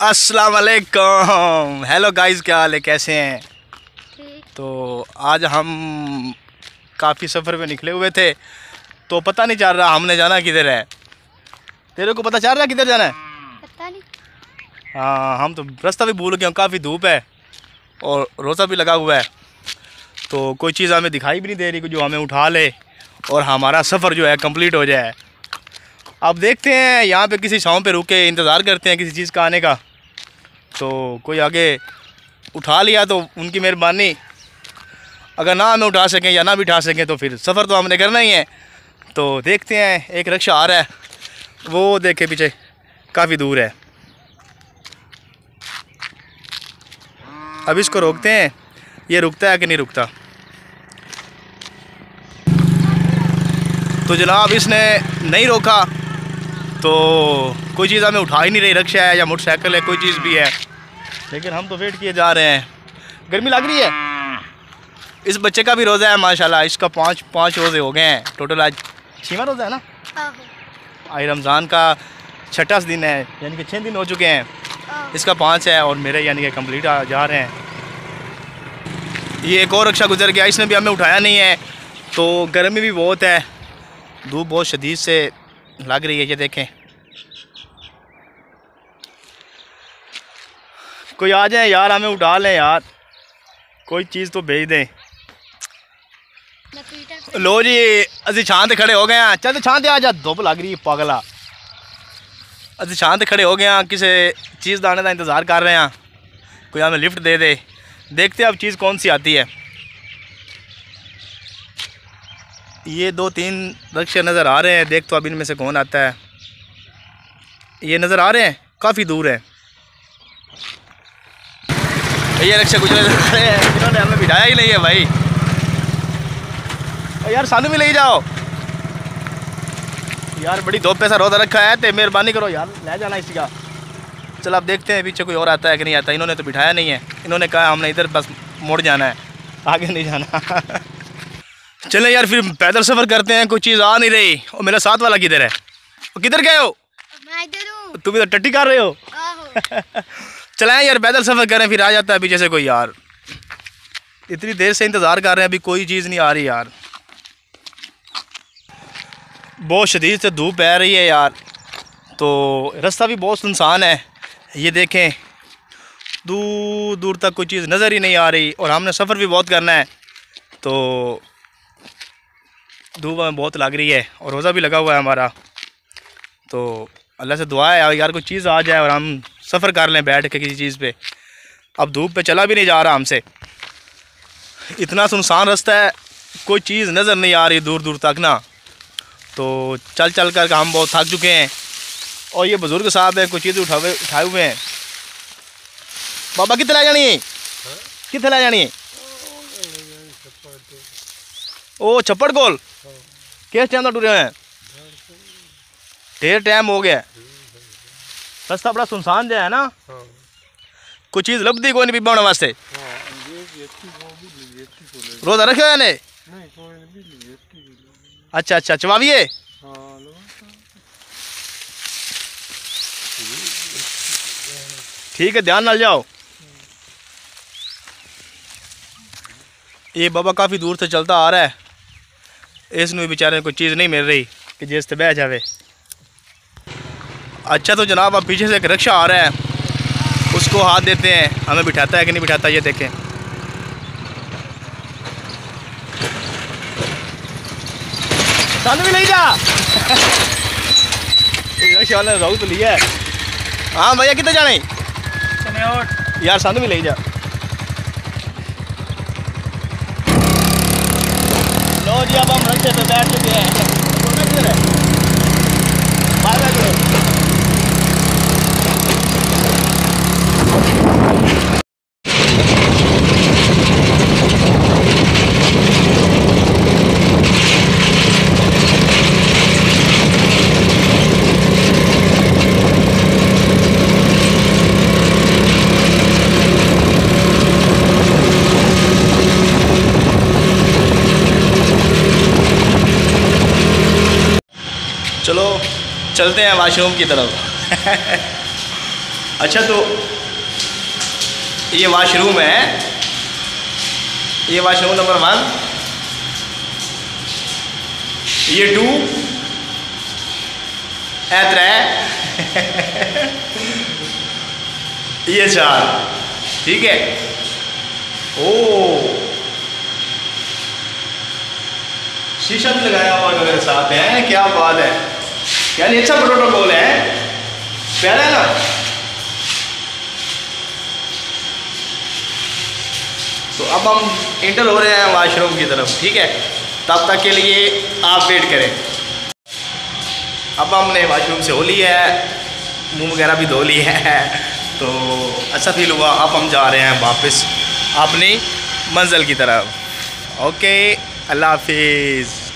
अस्सलाम वालेकुम। Hello guys, क्या हाल है, कैसे हैं? तो आज हम काफ़ी सफ़र पे निकले हुए थे, तो पता नहीं चल रहा हमने जाना किधर है। तेरे को पता चल रहा है किधर जाना है? पता नहीं। हाँ, हम तो रास्ता भी भूल गए। काफ़ी धूप है और रोज़ा भी लगा हुआ है, तो कोई चीज़ हमें दिखाई भी नहीं दे रही जो हमें उठा ले और हमारा सफ़र जो है कंप्लीट हो जाए। अब देखते हैं, यहाँ पे किसी छाँव पे रुक के इंतज़ार करते हैं किसी चीज़ का आने का। तो कोई आगे उठा लिया तो उनकी मेहरबानी, अगर ना हमें उठा सकें या ना भी उठा सकें तो फिर सफ़र तो हमने करना ही है। तो देखते हैं, एक रिक्शा आ रहा है, वो देखे पीछे काफ़ी दूर है। अब इसको रोकते हैं, ये रुकता है कि नहीं रुकता। तो जनाब इसने नहीं रोका, तो कोई चीज़ हमें उठा ही नहीं रही। रिक्शा है या मोटरसाइकिल है, कोई चीज़ भी है, लेकिन हम तो वेट किए जा रहे हैं। गर्मी लग रही है। इस बच्चे का भी रोज़ा है माशाल्लाह, इसका पाँच रोज़े हो गए हैं टोटल। आज 6वां रोज़ा है ना? आज रमज़ान का 6वां दिन है, यानी कि 6 दिन हो चुके हैं। इसका 5 है और मेरे यानी कि कंप्लीट जा रहे हैं। ये एक और रिक्शा गुजर गया, इसने भी हमें उठाया नहीं है। तो गर्मी भी बहुत है, धूप बहुत शदीद से लग रही है। ये देखें, कोई आ जाए यार, हमें उठा लें यार, कोई चीज़ तो भेज दें। लो जी, असी छां ते खड़े हो गए हैं। चल छां ते आ जा, धुप लग रही है पागला। असी छां ते खड़े हो गए हैं, किसी चीज़ आने का इंतज़ार कर रहे हैं, कोई हमें लिफ्ट दे दे। देखते हैं अब चीज़ कौन सी आती है। ये 2-3 रिक्शे नज़र आ रहे हैं, देख तो अब इनमें से कौन आता है। ये नज़र आ रहे हैं, काफ़ी दूर है। ये रिक्शा गुजरे जा रहे हैं, इन्होंने हमें बिठाया ही नहीं है भाई। यार सानू भी ले जाओ यार, बड़ी धूप पे सा रोज़ा रखा है, तो मेहरबानी करो यार, ले जाना इसी का। चल अब देखते हैं पीछे कोई और आता है कि नहीं आता। इन्होंने तो बिठाया नहीं है, इन्होंने कहा हमने इधर बस मुड़ जाना है, आगे नहीं जाना। चले यार फिर पैदल सफ़र करते हैं, कोई चीज़ आ नहीं रही। और मेरा साथ वाला किधर है? किधर गए हो? मैं इधर हूँ। तुम इधर टट्टी कर रहे हो? चलाएं यार, पैदल सफ़र करें, फिर आ जाता है पीछे से कोई यार। इतनी देर से इंतज़ार कर रहे हैं, अभी कोई चीज़ नहीं आ रही यार। बहुत शदीद से धूप पै रही है यार, तो रास्ता भी बहुत सुनसान है। ये देखें, दूर दूर तक कोई चीज़ नज़र ही नहीं आ रही, और हमने सफ़र भी बहुत करना है, तो धूप हमें बहुत लग रही है और रोज़ा भी लगा हुआ है हमारा। तो अल्लाह से दुआ है यार, कोई चीज़ आ जाए और हम सफ़र कर लें बैठ के किसी चीज़ पे। अब धूप पे चला भी नहीं जा रहा हमसे, इतना सुनसान रास्ता है, कोई चीज़ नज़र नहीं आ रही दूर दूर तक ना। तो चल चल कर हम बहुत थक चुके हैं। और ये बुज़ुर्ग साहब है, कोई चीज़ उठाए हुए हैं। बाबा कितने ले जानी है? कितने ले जानी है? ओ छप्पड़ कोल किस टाइम तक टुरे हुए हैं? ढेर टाइम हो गया। रास्ता बड़ा सुनसान जो है ना, कोई चीज़ लभदी कोई नहीं पीबा होने वास्ते। रोज़ा रखे हुए ने? अच्छा अच्छा, चवाविए। ठीक है, ध्यान नाल जाओ। ये बाबा काफ़ी दूर से चलता आ रहा है, इसमें बेचारे कोई चीज़ नहीं मिल रही कि जिस पे बह जावे। अच्छा तो जनाब अब पीछे से एक रिक्शा आ रहा है, उसको हाथ देते हैं, हमें बिठाता है कि नहीं बिठाता ये देखें। सानू भी ले जा। रिक्शा वाले ने रोक तो लिया है। हाँ भैया, कितने जाने यार, सानू भी ले जा। लो जी, अब हम रिक्शे पे बैठ चुके हैं। बाय बाय करो। चलो चलते हैं वाशरूम की तरफ। अच्छा तो ये वॉशरूम है, ये वॉशरूम नंबर 1, ये 2, ये 3 ये 4, ठीक है। ओ शीशा भी लगाया हुआ मेरे साथ है, क्या बात है, यानी अच्छा प्रोटोकॉल है, प्यारा है ना। तो अब हम इंटर हो रहे हैं वॉशरूम की तरफ, ठीक है, तब तक के लिए आप वेट करें। अब हमने वॉशरूम से हो लिया है, मुंह वगैरह भी धो लिया है, तो अच्छा फील हुआ। अब हम जा रहे हैं वापस अपनी मंजिल की तरफ। ओके, अल्लाह हाफिज़।